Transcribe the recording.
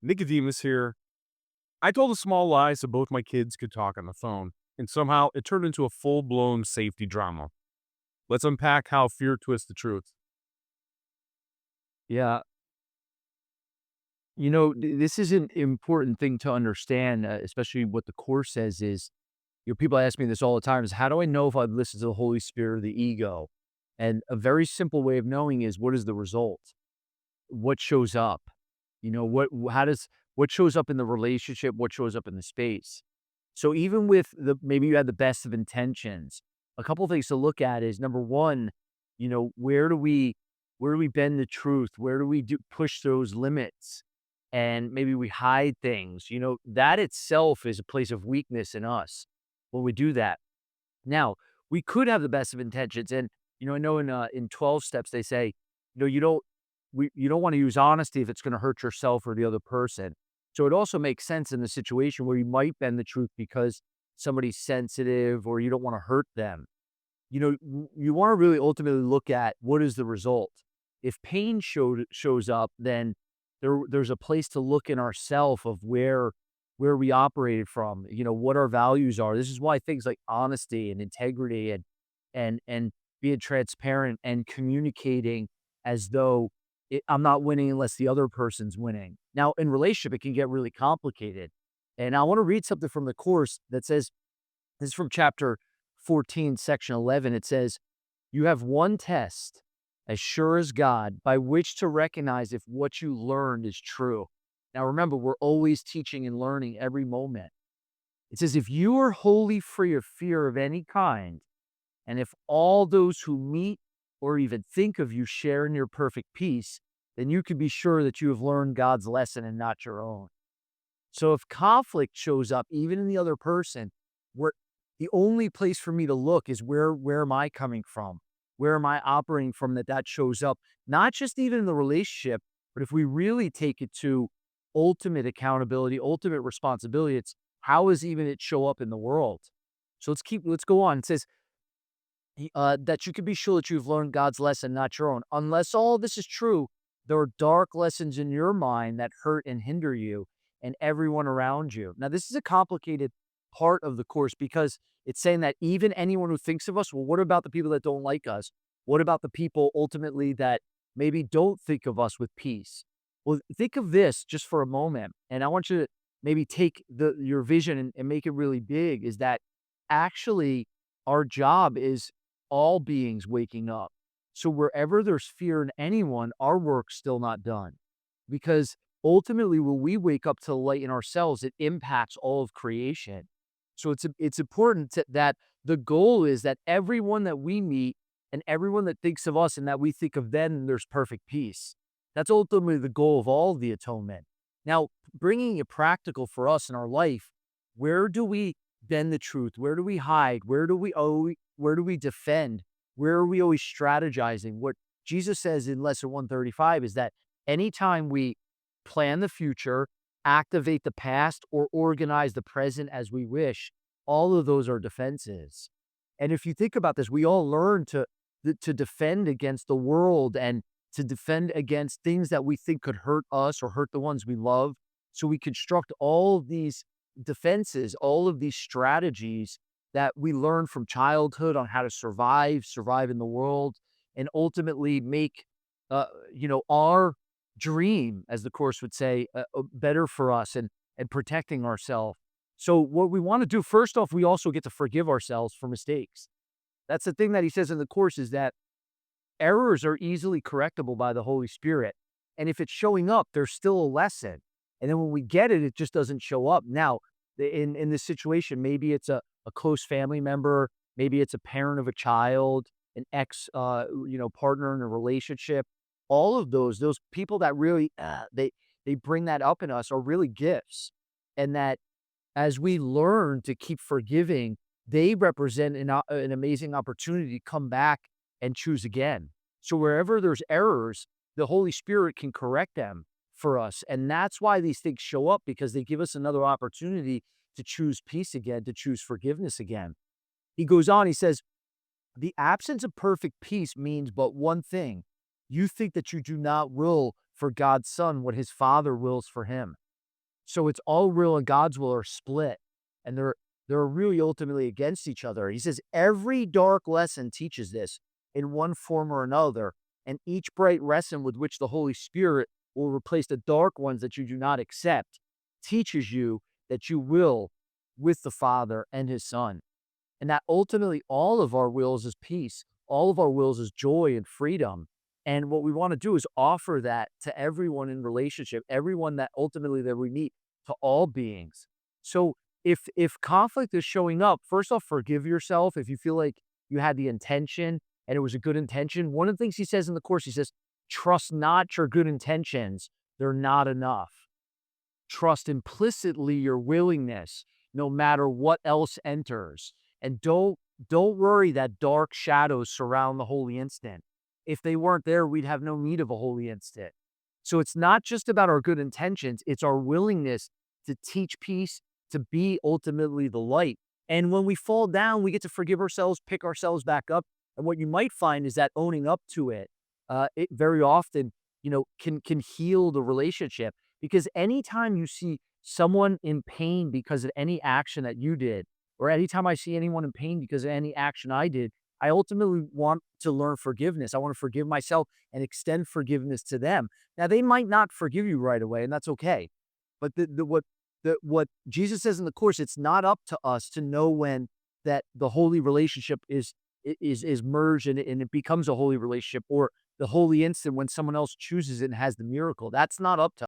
Nicodemus here. I told a small lie so both my kids could talk on the phone, and somehow it turned into a full blown safety drama. Let's unpack how fear twists the truth. Yeah, this is an important thing to understand, especially what the Course says is, people ask me this all the time is, how do I know if I've listened to the Holy Spirit or the ego? And a very simple way of knowing is what is the result? What shows up? What shows up in the relationship? What shows up in the space? So even with maybe you had the best of intentions, a couple things to look at is number one, where do we bend the truth? Where do we push those limits? And maybe we hide things. That itself is a place of weakness in us when we do that. Now, we could have the best of intentions, and I know in 12 steps they say, you don't want to use honesty if it's going to hurt yourself or the other person. So it also makes sense in the situation where you might bend the truth because somebody's sensitive or you don't want to hurt them. You want to really ultimately look at what is the result. If pain shows up, then there's a place to look in ourself of where we operated from, what our values are. This is why things like honesty and integrity and being transparent and communicating as though I'm not winning unless the other person's winning. Now, in relationship, it can get really complicated. And I want to read something from the Course that says, this is from chapter 14, section 11. It says, you have one test, as sure as God, by which to recognize if what you learned is true. Now, remember, we're always teaching and learning every moment. It says, if you are wholly free of fear of any kind, and if all those who meet or even think of you share in your perfect peace, then you can be sure that you have learned God's lesson and not your own. So if conflict shows up, even in the other person, where the only place for me to look is where am I coming from? Where am I operating from that shows up? Not just even in the relationship, but if we really take it to ultimate accountability, ultimate responsibility, it's how does even it show up in the world? So let's go on. It says, that you can be sure that you've learned God's lesson, not your own. Unless all this is true, there are dark lessons in your mind that hurt and hinder you and everyone around you. Now, this is a complicated part of the Course because it's saying that even anyone who thinks of us, well, what about the people that don't like us? What about the people ultimately that maybe don't think of us with peace? Well, think of this just for a moment, and I want you to maybe take your vision and make it really big. Is that actually our job is all beings waking up. So wherever there's fear in anyone, our work's still not done. Because ultimately, when we wake up to the light in ourselves, it impacts all of creation. So it's important that the goal is that everyone that we meet and everyone that thinks of us and that we think of them, there's perfect peace. That's ultimately the goal of all of the atonement. Now, bringing it practical for us in our life, where do we bend the truth? Where do we hide? Where do we defend? Where are we always strategizing? What Jesus says in lesson 135 is that anytime we plan the future, activate the past, or organize the present as we wish, all of those are defenses. And if you think about this, we all learn to defend against the world and to defend against things that we think could hurt us or hurt the ones we love. So we construct all of these defenses, all of these strategies that we learn from childhood on how to survive in the world, and ultimately make, our dream, as the Course would say, better for us and protecting ourselves. So what we want to do, first off, we also get to forgive ourselves for mistakes. That's the thing that he says in the Course is that errors are easily correctable by the Holy Spirit. And if it's showing up, there's still a lesson. And then when we get it, it just doesn't show up. Now, in this situation, maybe it's a close family member, maybe it's a parent of a child, an ex, partner in a relationship. All of those people that really, they bring that up in us are really gifts. And that as we learn to keep forgiving, they represent an amazing opportunity to come back and choose again. So wherever there's errors, the Holy Spirit can correct them for us. And that's why these things show up, because they give us another opportunity to choose peace again, to choose forgiveness again. He goes on, he says, the absence of perfect peace means but one thing. You think that you do not will for God's Son what his Father wills for him. So it's all will and God's will are split, and they're really ultimately against each other. He says every dark lesson teaches this in one form or another, and each bright lesson with which the Holy Spirit will replace the dark ones that you do not accept teaches you that you will with the Father and His Son. And that ultimately all of our wills is peace. All of our wills is joy and freedom. And what we want to do is offer that to everyone in relationship, everyone that ultimately that we meet, to all beings. So if conflict is showing up, first off, forgive yourself if you feel like you had the intention and it was a good intention. One of the things he says in the course, he says, trust not your good intentions. They're not enough. Trust implicitly your willingness, no matter what else enters. And don't worry that dark shadows surround the holy instant. If they weren't there, we'd have no need of a holy instant. So it's not just about our good intentions, it's our willingness to teach peace, to be ultimately the light. And when we fall down, we get to forgive ourselves, pick ourselves back up. And what you might find is that owning up to it very often, can heal the relationship. Because anytime you see someone in pain because of any action that you did, or anytime I see anyone in pain because of any action I did, I ultimately want to learn forgiveness. I want to forgive myself and extend forgiveness to them. Now, they might not forgive you right away, and that's okay. But what Jesus says in the course, it's not up to us to know when that the holy relationship is merged and it becomes a holy relationship, or the holy instant when someone else chooses it and has the miracle. That's not up to